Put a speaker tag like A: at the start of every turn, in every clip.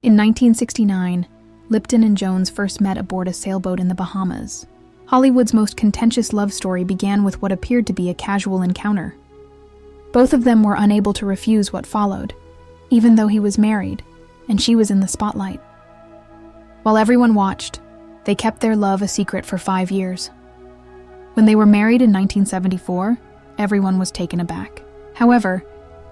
A: In 1969, Lipton and Jones first met aboard a sailboat in the Bahamas. Hollywood's most contentious love story began with what appeared to be a casual encounter. Both of them were unable to refuse what followed, even though he was married and she was in the spotlight. While everyone watched, they kept their love a secret for 5 years. When they were married in 1974, everyone was taken aback. However,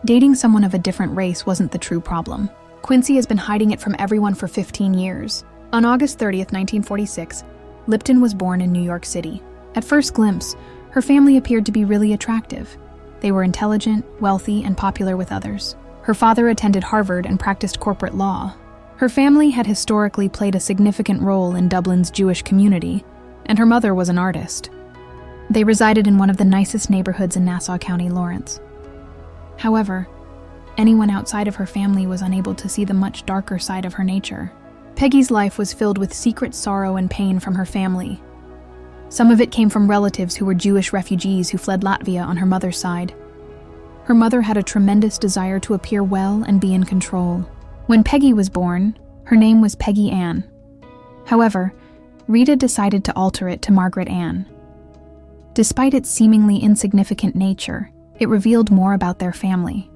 A: dating someone of a different race wasn't the true problem. Quincy has been hiding it from everyone for 15 years. On August 30th, 1946, Lipton was born in New York City. At first glimpse, her family appeared to be really attractive. They were intelligent, wealthy, and popular with others. Her father attended Harvard and practiced corporate law. Her family had historically played a significant role in Dublin's Jewish community, and her mother was an artist. They resided in one of the nicest neighborhoods in Nassau County, Lawrence. However, anyone outside of her family was unable to see the much darker side of her nature. Peggy's life was filled with secret sorrow and pain from her family. Some of it came from relatives who were Jewish refugees who fled Latvia on her mother's side. Her mother had a tremendous desire to appear well and be in control. When Peggy was born, her name was Peggy Anne. However, Rita decided to alter it to Margaret Anne. Despite its seemingly insignificant nature, it revealed more about their family.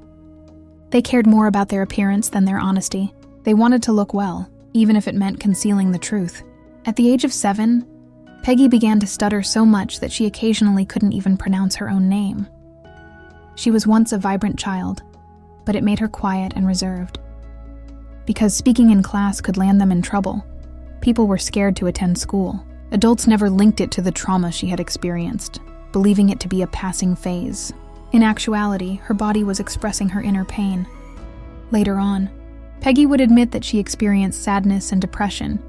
A: They cared more about their appearance than their honesty. They wanted to look well, even if it meant concealing the truth. At the age of 7, Peggy began to stutter so much that she occasionally couldn't even pronounce her own name. She was once a vibrant child, but it made her quiet and reserved. Because speaking in class could land them in trouble, people were scared to attend school. Adults never linked it to the trauma she had experienced, believing it to be a passing phase. In actuality, her body was expressing her inner pain. Later on, Peggy would admit that she experienced sadness and depression,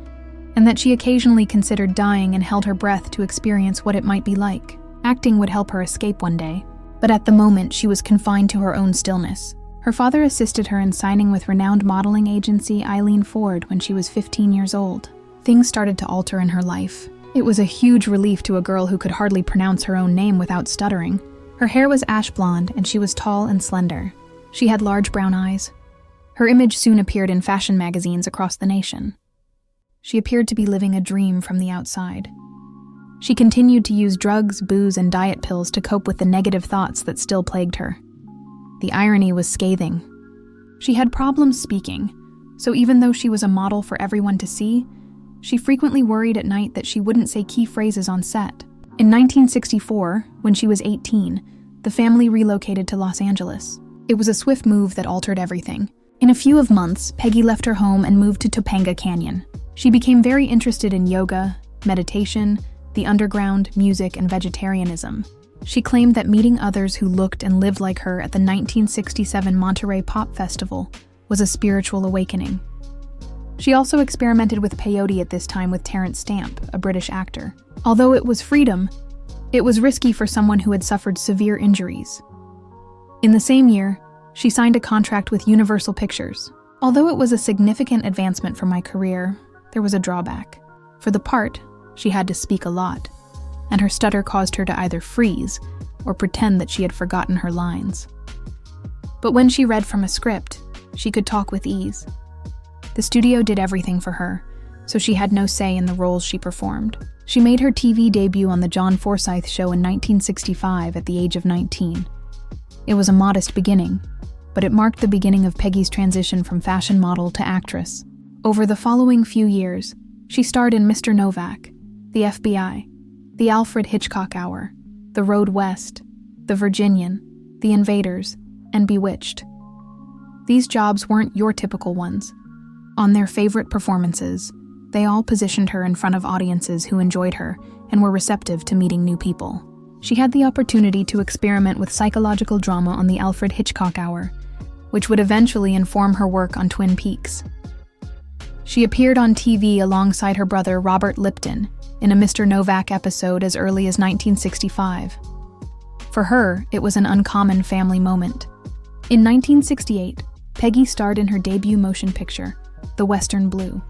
A: and that she occasionally considered dying and held her breath to experience what it might be like. Acting would help her escape one day, but at the moment she was confined to her own stillness. Her father assisted her in signing with renowned modeling agency Eileen Ford when she was 15 years old. Things started to alter in her life. It was a huge relief to a girl who could hardly pronounce her own name without stuttering. Her hair was ash blonde, and she was tall and slender. She had large brown eyes. Her image soon appeared in fashion magazines across the nation. She appeared to be living a dream from the outside. She continued to use drugs, booze, and diet pills to cope with the negative thoughts that still plagued her. The irony was scathing. She had problems speaking, so even though she was a model for everyone to see, she frequently worried at night that she wouldn't say key phrases on set. In 1964, when she was 18, the family relocated to Los Angeles. It was a swift move that altered everything. In a few months, Peggy left her home and moved to Topanga Canyon. She became very interested in yoga, meditation, the underground, music, and vegetarianism. She claimed that meeting others who looked and lived like her at the 1967 Monterey Pop Festival was a spiritual awakening. She also experimented with peyote at this time with Terence Stamp, a British actor. Although it was freedom, it was risky for someone who had suffered severe injuries. In the same year, she signed a contract with Universal Pictures. Although it was a significant advancement for my career, there was a drawback. For the part, she had to speak a lot, and her stutter caused her to either freeze or pretend that she had forgotten her lines. But when she read from a script, she could talk with ease. The studio did everything for her, so she had no say in the roles she performed. She made her TV debut on the John Forsythe Show in 1965 at the age of 19. It was a modest beginning, but it marked the beginning of Peggy's transition from fashion model to actress. Over the following few years, she starred in Mr. Novak, The FBI, The Alfred Hitchcock Hour, The Road West, The Virginian, The Invaders, and Bewitched. These jobs weren't your typical ones. On their favorite performances, they all positioned her in front of audiences who enjoyed her and were receptive to meeting new people. She had the opportunity to experiment with psychological drama on the Alfred Hitchcock Hour, which would eventually inform her work on Twin Peaks. She appeared on TV alongside her brother Robert Lipton in a Mr. Novak episode as early as 1965. For her, it was an uncommon family moment. In 1968, Peggy starred in her debut motion picture, The Western Blue.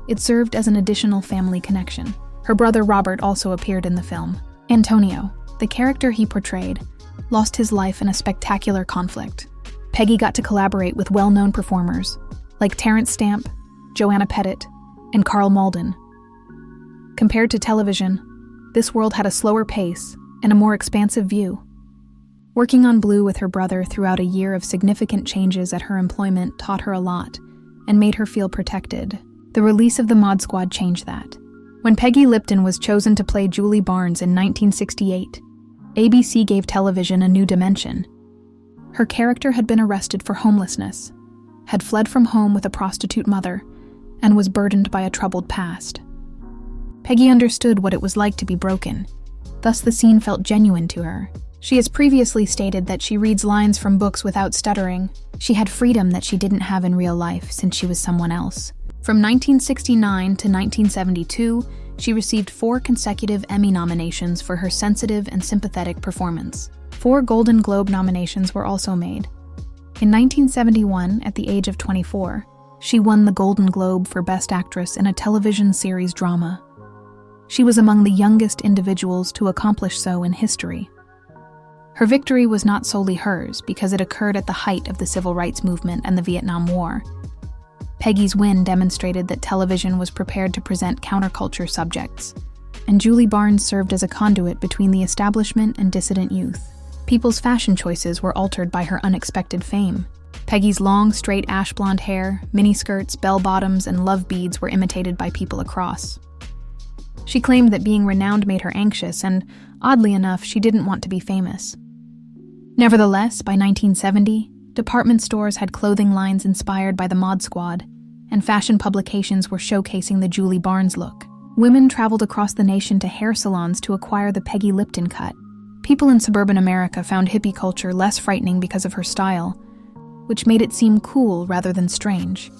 A: It served as an additional family connection. Her brother Robert also appeared in the film. Antonio, the character he portrayed, lost his life in a spectacular conflict. Peggy got to collaborate with well-known performers, like Terence Stamp, Joanna Pettit, and Carl Malden. Compared to television, this world had a slower pace and a more expansive view. Working on Blue with her brother throughout a year of significant changes at her employment taught her a lot and made her feel protected. The release of the Mod Squad changed that. When Peggy Lipton was chosen to play Julie Barnes in 1968, ABC gave television a new dimension. Her character had been arrested for homelessness, had fled from home with a prostitute mother, and was burdened by a troubled past. Peggy understood what it was like to be broken, thus the scene felt genuine to her. She has previously stated that she reads lines from books without stuttering. She had freedom that she didn't have in real life since she was someone else. From 1969 to 1972, she received 4 consecutive Emmy nominations for her sensitive and sympathetic performance. 4 Golden Globe nominations were also made. In 1971, at the age of 24, she won the Golden Globe for Best Actress in a television series drama. She was among the youngest individuals to accomplish so in history. Her victory was not solely hers because it occurred at the height of the Civil Rights Movement and the Vietnam War. Peggy's win demonstrated that television was prepared to present counterculture subjects, and Julie Barnes served as a conduit between the establishment and dissident youth. People's fashion choices were altered by her unexpected fame. Peggy's long, straight ash blonde hair, miniskirts, bell-bottoms, and love beads were imitated by people across. She claimed that being renowned made her anxious, and, oddly enough, she didn't want to be famous. Nevertheless, by 1970, department stores had clothing lines inspired by the Mod Squad, and fashion publications were showcasing the Julie Barnes look. Women traveled across the nation to hair salons to acquire the Peggy Lipton cut. People in suburban America found hippie culture less frightening because of her style, which made it seem cool rather than strange.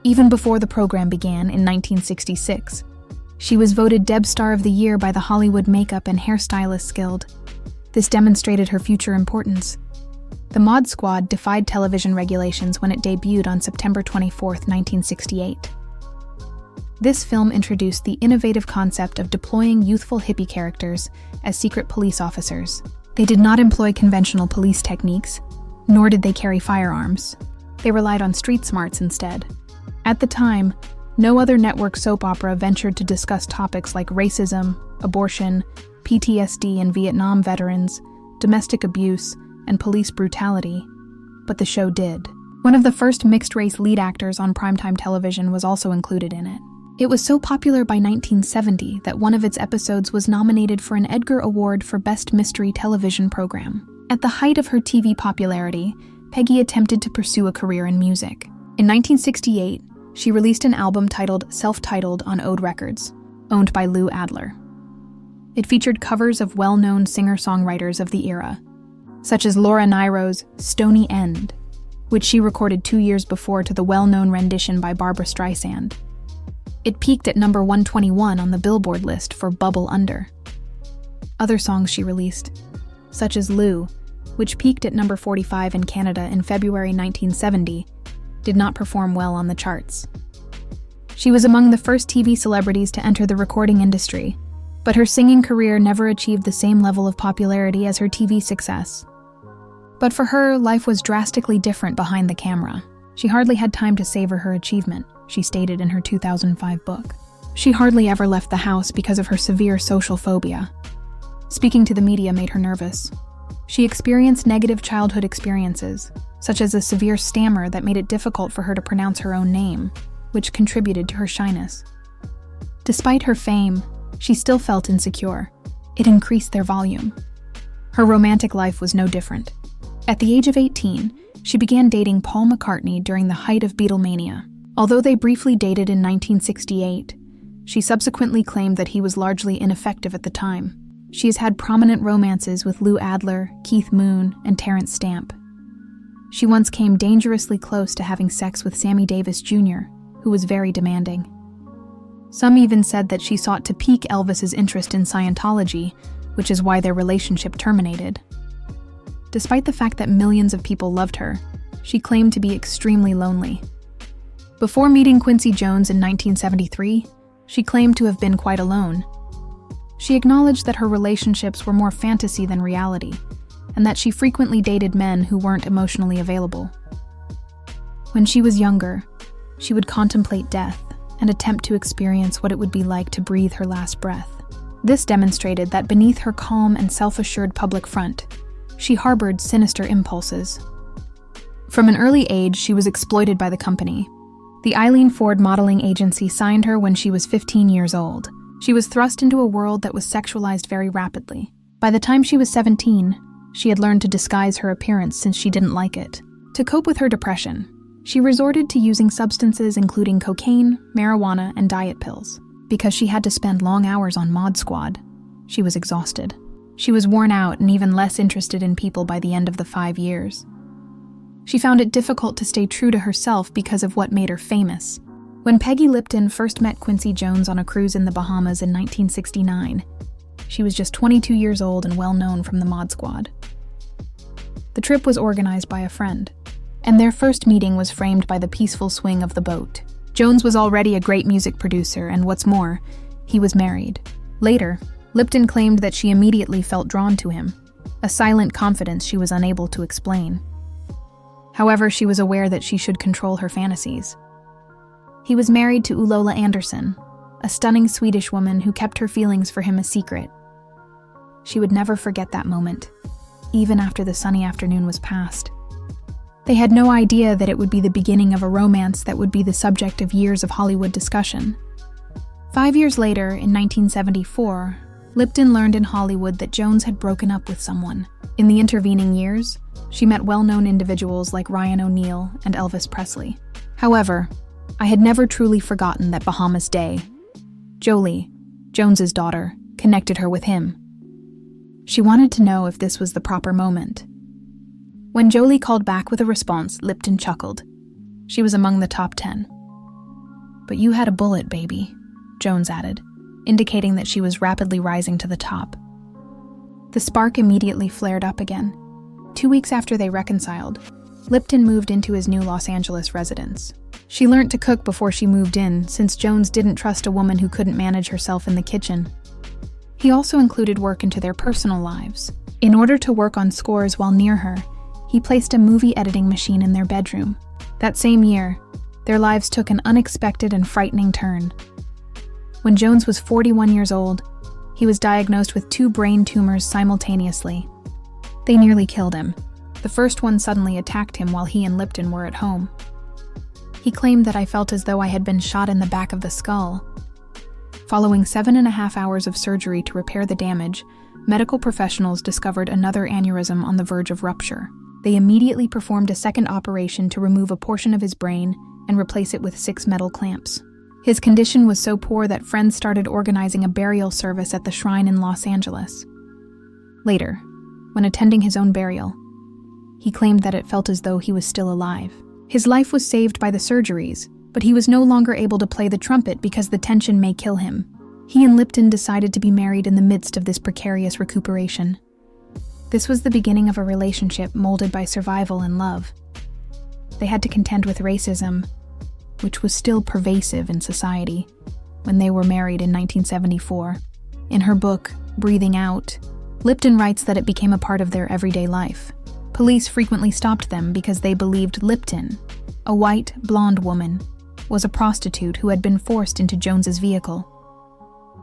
A: Even before the program began in 1966, she was voted Deb Star of the Year by the Hollywood Makeup and Hairstylists Guild. This demonstrated her future importance. The Mod Squad defied television regulations when it debuted on September 24, 1968. This film introduced the innovative concept of deploying youthful hippie characters as secret police officers. They did not employ conventional police techniques, nor did they carry firearms. They relied on street smarts instead. At the time, no other network soap opera ventured to discuss topics like racism, abortion, PTSD and Vietnam veterans, domestic abuse, and police brutality, but the show did. One of the first mixed-race lead actors on primetime television was also included in it. It was so popular by 1970 that one of its episodes was nominated for an Edgar Award for Best Mystery Television Program. At the height of her TV popularity, Peggy attempted to pursue a career in music. In 1968, she released an album titled Self-Titled on Ode Records, owned by Lou Adler. It featured covers of well-known singer-songwriters of the era, such as Laura Nyro's Stony End, which she recorded 2 years before to the well-known rendition by Barbra Streisand. It peaked at number 121 on the Billboard list for Bubble Under. Other songs she released, such as Lou, which peaked at number 45 in Canada in February 1970, did not perform well on the charts. She was among the first TV celebrities to enter the recording industry, but her singing career never achieved the same level of popularity as her TV success. But for her, life was drastically different behind the camera. She hardly had time to savor her achievement, she stated in her 2005 book. She hardly ever left the house because of her severe social phobia. Speaking to the media made her nervous. She experienced negative childhood experiences, such as a severe stammer that made it difficult for her to pronounce her own name, which contributed to her shyness. Despite her fame, she still felt insecure. It increased their volume. Her romantic life was no different. At the age of 18, she began dating Paul McCartney during the height of Beatlemania. Although they briefly dated in 1968, she subsequently claimed that he was largely ineffective at the time. She has had prominent romances with Lou Adler, Keith Moon, and Terence Stamp. She once came dangerously close to having sex with Sammy Davis Jr., who was very demanding. Some even said that she sought to pique Elvis's interest in Scientology, which is why their relationship terminated. Despite the fact that millions of people loved her, she claimed to be extremely lonely. Before meeting Quincy Jones in 1973, she claimed to have been quite alone. She acknowledged that her relationships were more fantasy than reality, and that she frequently dated men who weren't emotionally available. When she was younger, She would contemplate death and attempt to experience what it would be like to breathe her last breath. This demonstrated that beneath her calm and self-assured public front, she harbored sinister impulses. From an early age, she was exploited by the company. The Eileen Ford modeling agency signed her when she was 15 years old. She was thrust into a world that was sexualized very rapidly. By the time she was 17, she had learned to disguise her appearance since she didn't like it. To cope with her depression, she resorted to using substances including cocaine, marijuana, and diet pills. Because she had to spend long hours on Mod Squad, she was exhausted. She was worn out and even less interested in people by the end of the 5 years. She found it difficult to stay true to herself because of what made her famous. When Peggy Lipton first met Quincy Jones on a cruise in the Bahamas in 1969, she was just 22 years old and well known from the Mod Squad. The trip was organized by a friend, and their first meeting was framed by the peaceful swing of the boat. Jones was already a great music producer, and what's more, he was married. Later, Lipton claimed that she immediately felt drawn to him, a silent confidence she was unable to explain. However, she was aware that she should control her fantasies. He was married to Ulola Anderson, a stunning Swedish woman who kept her feelings for him a secret. She would never forget that moment, even after the sunny afternoon was past. They had no idea that it would be the beginning of a romance that would be the subject of years of Hollywood discussion. 5 years later, in 1974, Lipton learned in Hollywood that Jones had broken up with someone. In the intervening years, she met well-known individuals like Ryan O'Neal and Elvis Presley. However, I had never truly forgotten that Bahamas day. Jolie, Jones's daughter, connected her with him. She wanted to know if this was the proper moment. When Jolie called back with a response, Lipton chuckled. She was among the top 10. "But you had a bullet, baby," Jones added, indicating that she was rapidly rising to the top. The spark immediately flared up again. 2 weeks after they reconciled, Lipton moved into his new Los Angeles residence. She learned to cook before she moved in, since Jones didn't trust a woman who couldn't manage herself in the kitchen. He also included work into their personal lives. In order to work on scores while near her, he placed a movie editing machine in their bedroom. That same year, their lives took an unexpected and frightening turn. When Jones was 41 years old, he was diagnosed with 2 brain tumors simultaneously. They nearly killed him. The first one suddenly attacked him while he and Lipton were at home. He claimed that I felt as though I had been shot in the back of the skull. Following 7.5 hours of surgery to repair the damage, medical professionals discovered another aneurysm on the verge of rupture. They immediately performed a second operation to remove a portion of his brain and replace it with 6 metal clamps. His condition was so poor that friends started organizing a burial service at the shrine in Los Angeles. Later, when attending his own burial, he claimed that it felt as though he was still alive. His life was saved by the surgeries, but he was no longer able to play the trumpet because the tension may kill him. He and Lipton decided to be married in the midst of this precarious recuperation. This was the beginning of a relationship molded by survival and love. They had to contend with racism, which was still pervasive in society, when they were married in 1974. In her book, Breathing Out, Lipton writes that it became a part of their everyday life. Police frequently stopped them because they believed Lipton, a white, blonde woman, was a prostitute who had been forced into Jones's vehicle.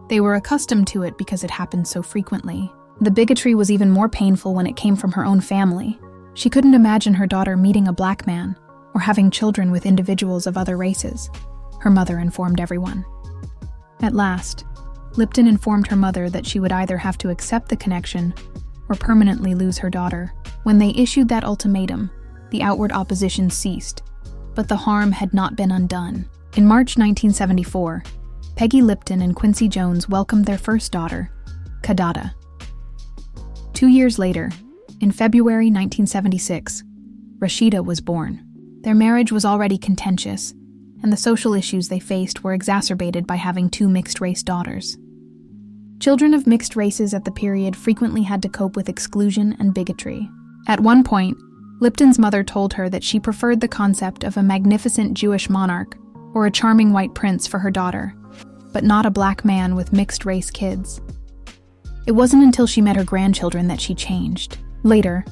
A: They were accustomed to it because it happened so frequently. The bigotry was even more painful when it came from her own family. She couldn't imagine her daughter meeting a black man or having children with individuals of other races, her mother informed everyone. At last, Lipton informed her mother that she would either have to accept the connection or permanently lose her daughter. When they issued that ultimatum, the outward opposition ceased, but the harm had not been undone. In March 1974, Peggy Lipton and Quincy Jones welcomed their first daughter, Kadada. 2 years later, in February 1976, Rashida was born. Their marriage was already contentious, and the social issues they faced were exacerbated by having 2 mixed-race daughters. Children of mixed races at the period frequently had to cope with exclusion and bigotry. At one point, Lipton's mother told her that she preferred the concept of a magnificent Jewish monarch or a charming white prince for her daughter, but not a black man with mixed-race kids. It wasn't until she met her grandchildren that she changed. Later,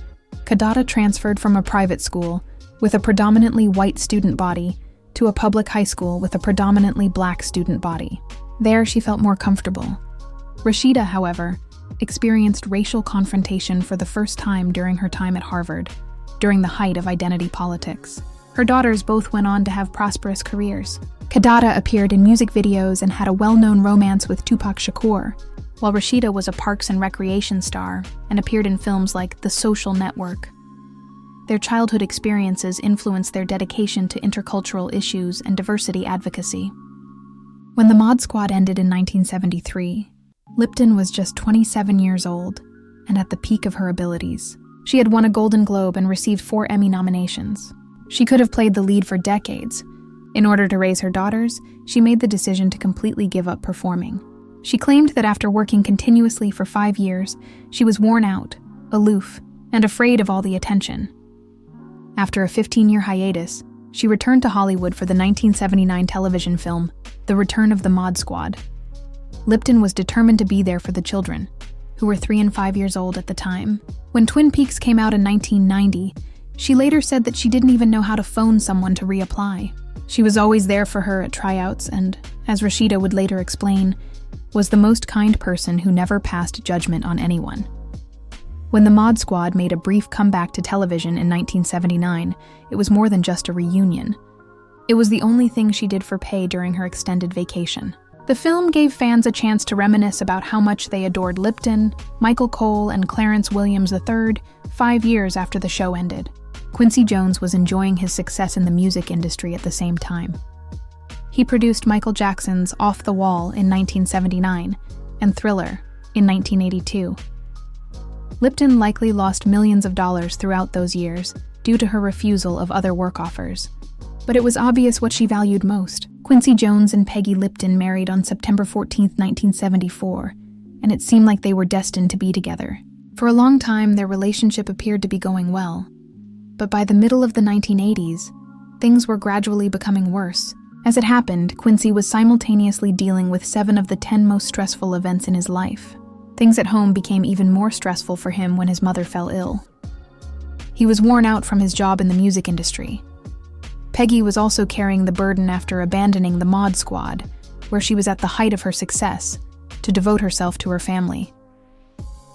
A: Kadada transferred from a private school with a predominantly white student body to a public high school with a predominantly black student body. There, she felt more comfortable. Rashida, however, experienced racial confrontation for the first time during her time at Harvard, during the height of identity politics. Her daughters both went on to have prosperous careers. Kadada appeared in music videos and had a well-known romance with Tupac Shakur, while Rashida was a Parks and Recreation star and appeared in films like The Social Network. Their childhood experiences influenced their dedication to intercultural issues and diversity advocacy. When the Mod Squad ended in 1973, Lipton was just 27 years old and at the peak of her abilities. She had won a Golden Globe and received 4 Emmy nominations. She could have played the lead for decades. In order to raise her daughters, she made the decision to completely give up performing. She claimed that after working continuously for 5 years, she was worn out, aloof, and afraid of all the attention. After a 15-year hiatus, she returned to Hollywood for the 1979 television film, The Return of the Mod Squad. Lipton was determined to be there for the children, who were 3 and 5 years old at the time. When Twin Peaks came out in 1990, she later said that she didn't even know how to phone someone to reapply. She was always there for her at tryouts and, as Rashida would later explain, was the most kind person who never passed judgment on anyone. When the Mod Squad made a brief comeback to television in 1979, it was more than just a reunion. It was the only thing she did for pay during her extended vacation. The film gave fans a chance to reminisce about how much they adored Lipton, Michael Cole, and Clarence Williams III 5 years after the show ended. Quincy Jones was enjoying his success in the music industry at the same time. He produced Michael Jackson's Off the Wall in 1979 and Thriller in 1982. Lipton likely lost millions of dollars throughout those years due to her refusal of other work offers. But it was obvious what she valued most. Quincy Jones and Peggy Lipton married on September 14, 1974, and it seemed like they were destined to be together. For a long time, their relationship appeared to be going well. But by the middle of the 1980s, things were gradually becoming worse. As it happened, Quincy was simultaneously dealing with 7 of the 10 most stressful events in his life. Things at home became even more stressful for him when his mother fell ill. He was worn out from his job in the music industry. Peggy was also carrying the burden after abandoning the Mod Squad, where she was at the height of her success, to devote herself to her family.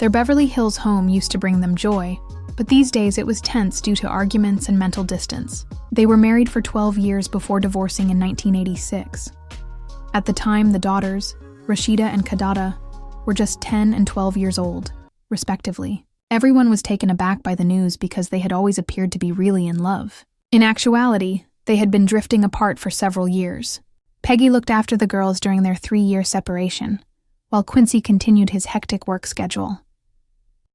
A: Their Beverly Hills home used to bring them joy, but these days it was tense due to arguments and mental distance. They were married for 12 years before divorcing in 1986. At the time, the daughters, Rashida and Kadada, were just 10 and 12 years old, respectively. Everyone was taken aback by the news because they had always appeared to be really in love. In actuality, they had been drifting apart for several years. Peggy looked after the girls during their 3-year separation, while Quincy continued his hectic work schedule.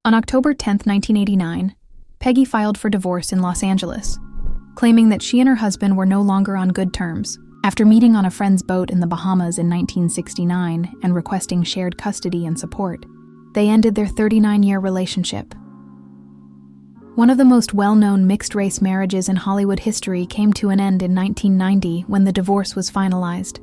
A: On October 10, 1989, Peggy filed for divorce in Los Angeles, claiming that she and her husband were no longer on good terms. After meeting on a friend's boat in the Bahamas in 1969 and requesting shared custody and support, they ended their 39-year relationship. One of the most well-known mixed-race marriages in Hollywood history came to an end in 1990 when the divorce was finalized.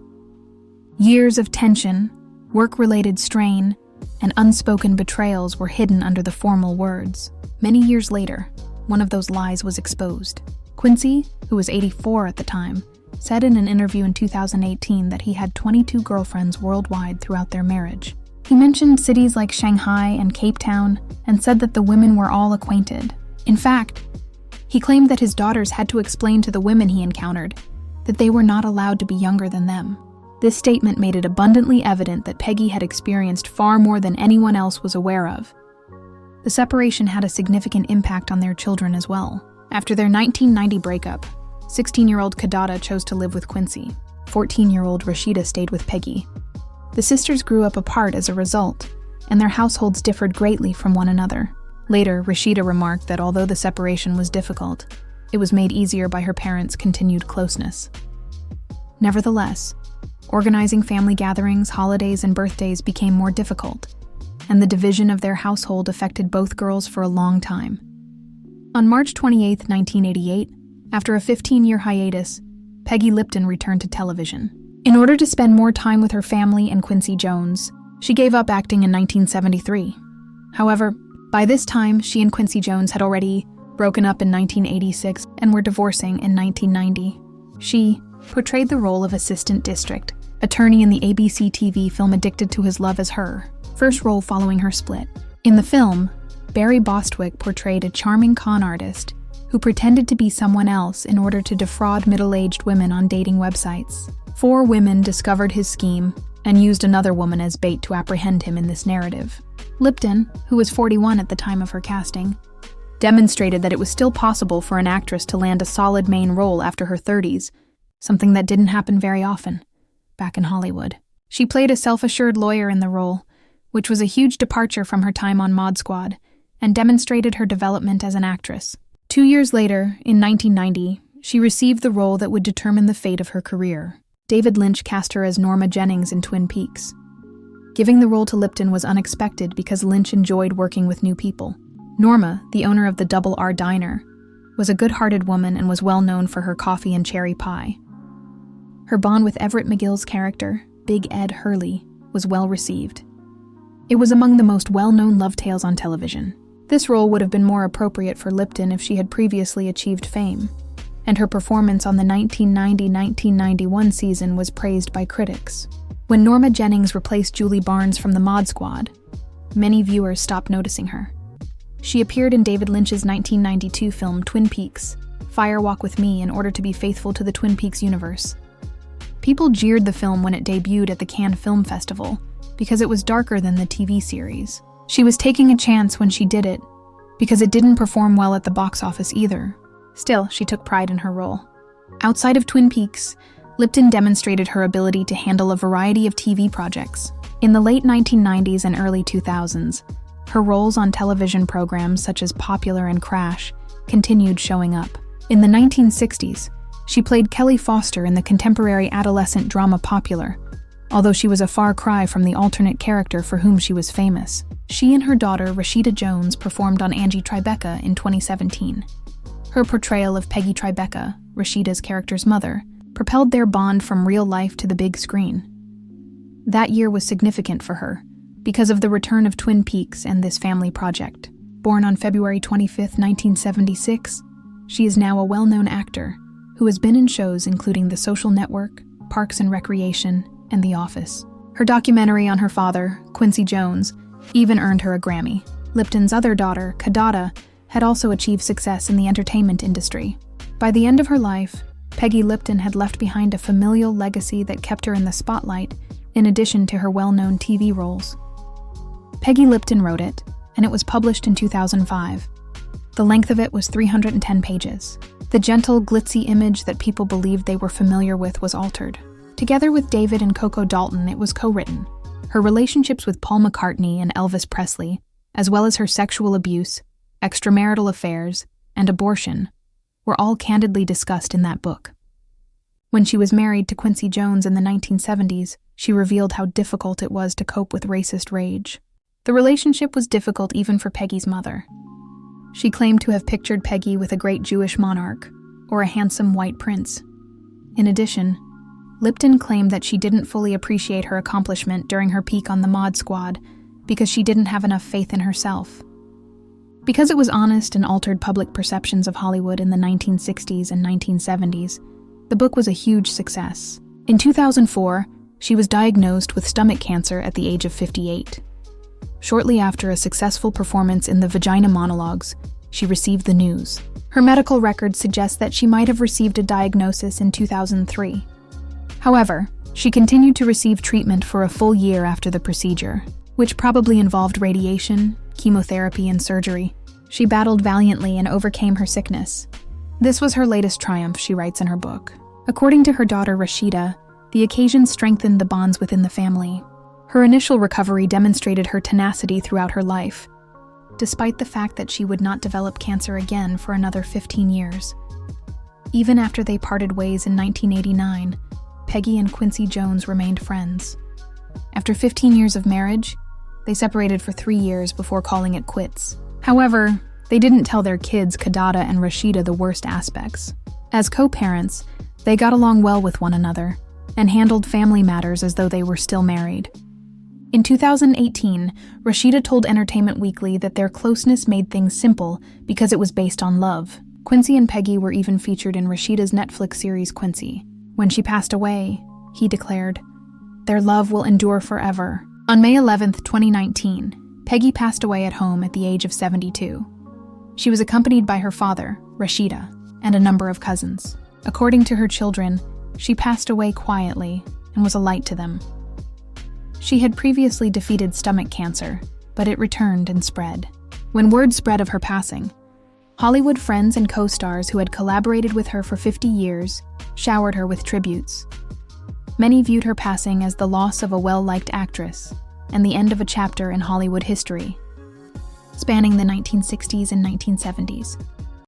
A: Years of tension, work-related strain, and unspoken betrayals were hidden under the formal words. Many years later, one of those lies was exposed. Quincy, who was 84 at the time, said in an interview in 2018 that he had 22 girlfriends worldwide throughout their marriage. He mentioned cities like Shanghai and Cape Town and said that the women were all acquainted. In fact, he claimed that his daughters had to explain to the women he encountered that they were not allowed to be younger than them. This statement made it abundantly evident that Peggy had experienced far more than anyone else was aware of. The separation had a significant impact on their children as well. After their 1990 breakup, 16-year-old Kadada chose to live with Quincy. 14-year-old Rashida stayed with Peggy. The sisters grew up apart as a result, and their households differed greatly from one another. Later, Rashida remarked that although the separation was difficult, it was made easier by her parents' continued closeness. Nevertheless, organizing family gatherings, holidays, and birthdays became more difficult, and the division of their household affected both girls for a long time. On March 28, 1988, after a 15-year hiatus, Peggy Lipton returned to television. In order to spend more time with her family and Quincy Jones, she gave up acting in 1973. However, by this time, she and Quincy Jones had already broken up in 1986 and were divorcing in 1990. She, portrayed the role of assistant district attorney in the ABC TV film Addicted to His Love as Her, first role following her split. In the film, Barry Bostwick portrayed a charming con artist who pretended to be someone else in order to defraud middle-aged women on dating websites. 4 women discovered his scheme and used another woman as bait to apprehend him in this narrative. Lipton, who was 41 at the time of her casting, demonstrated that it was still possible for an actress to land a solid main role after her 30s, something that didn't happen very often back in Hollywood. She played a self-assured lawyer in the role, which was a huge departure from her time on Mod Squad, and demonstrated her development as an actress. 2 years later, in 1990, she received the role that would determine the fate of her career. David Lynch cast her as Norma Jennings in Twin Peaks. Giving the role to Lipton was unexpected because Lynch enjoyed working with new people. Norma, the owner of the Double R Diner, was a good-hearted woman and was well known for her coffee and cherry pie. Her bond with Everett McGill's character, Big Ed Hurley, was well received. It was among the most well-known love tales on television. This role would have been more appropriate for Lipton if she had previously achieved fame, and her performance on the 1990-1991 season was praised by critics. When Norma Jennings replaced Julie Barnes from the Mod Squad, many viewers stopped noticing her. She appeared in David Lynch's 1992 film Twin Peaks, Fire Walk with Me, in order to be faithful to the Twin Peaks universe. People jeered the film when it debuted at the Cannes Film Festival because it was darker than the TV series. She was taking a chance when she did it, because it didn't perform well at the box office either. Still, she took pride in her role. Outside of Twin Peaks, Lipton demonstrated her ability to handle a variety of TV projects. In the late 1990s and early 2000s, her roles on television programs such as Popular and Crash continued showing up. In the 1960s, she played Kelly Foster in the contemporary adolescent drama Popular, although she was a far cry from the alternate character for whom she was famous. She and her daughter, Rashida Jones, performed on Angie Tribeca in 2017. Her portrayal of Peggy Tribeca, Rashida's character's mother, propelled their bond from real life to the big screen. That year was significant for her, because of the return of Twin Peaks and this family project. Born on February 25, 1976, she is now a well-known actor who has been in shows including The Social Network, Parks and Recreation, and The Office. Her documentary on her father, Quincy Jones, even earned her a Grammy. Lipton's other daughter, Kadada, had also achieved success in the entertainment industry. By the end of her life, Peggy Lipton had left behind a familial legacy that kept her in the spotlight, in addition to her well-known TV roles. Peggy Lipton wrote it, and it was published in 2005. The length of it was 310 pages. The gentle, glitzy image that people believed they were familiar with was altered. Together with David and Coco Dalton, it was co-written. Her relationships with Paul McCartney and Elvis Presley, as well as her sexual abuse, extramarital affairs, and abortion, were all candidly discussed in that book. When she was married to Quincy Jones in the 1970s, she revealed how difficult it was to cope with racist rage. The relationship was difficult even for Peggy's mother. She claimed to have pictured Peggy with a great Jewish monarch, or a handsome white prince. In addition, Lipton claimed that she didn't fully appreciate her accomplishment during her peak on the Mod Squad because she didn't have enough faith in herself. Because it was honest and altered public perceptions of Hollywood in the 1960s and 1970s, the book was a huge success. In 2004, she was diagnosed with stomach cancer at the age of 58. Shortly after a successful performance in the Vagina Monologues, she received the news. Her medical records suggest that she might have received a diagnosis in 2003. However, she continued to receive treatment for a full year after the procedure, which probably involved radiation, chemotherapy, and surgery. She battled valiantly and overcame her sickness. This was her latest triumph, she writes in her book. According to her daughter Rashida, the occasion strengthened the bonds within the family. Her initial recovery demonstrated her tenacity throughout her life, despite the fact that she would not develop cancer again for another 15 years. Even after they parted ways in 1989, Peggy and Quincy Jones remained friends. After 15 years of marriage, they separated for 3 years before calling it quits. However, they didn't tell their kids, Kadada and Rashida, the worst aspects. As co-parents, they got along well with one another and handled family matters as though they were still married. In 2018, Rashida told Entertainment Weekly that their closeness made things simple because it was based on love. Quincy and Peggy were even featured in Rashida's Netflix series Quincy. When she passed away, he declared, "Their love will endure forever." On May 11, 2019, Peggy passed away at home at the age of 72. She was accompanied by her father, Rashida, and a number of cousins. According to her children, she passed away quietly and was a light to them. She had previously defeated stomach cancer, but it returned and spread. When word spread of her passing, Hollywood friends and co-stars who had collaborated with her for 50 years showered her with tributes. Many viewed her passing as the loss of a well-liked actress and the end of a chapter in Hollywood history, spanning the 1960s and 1970s.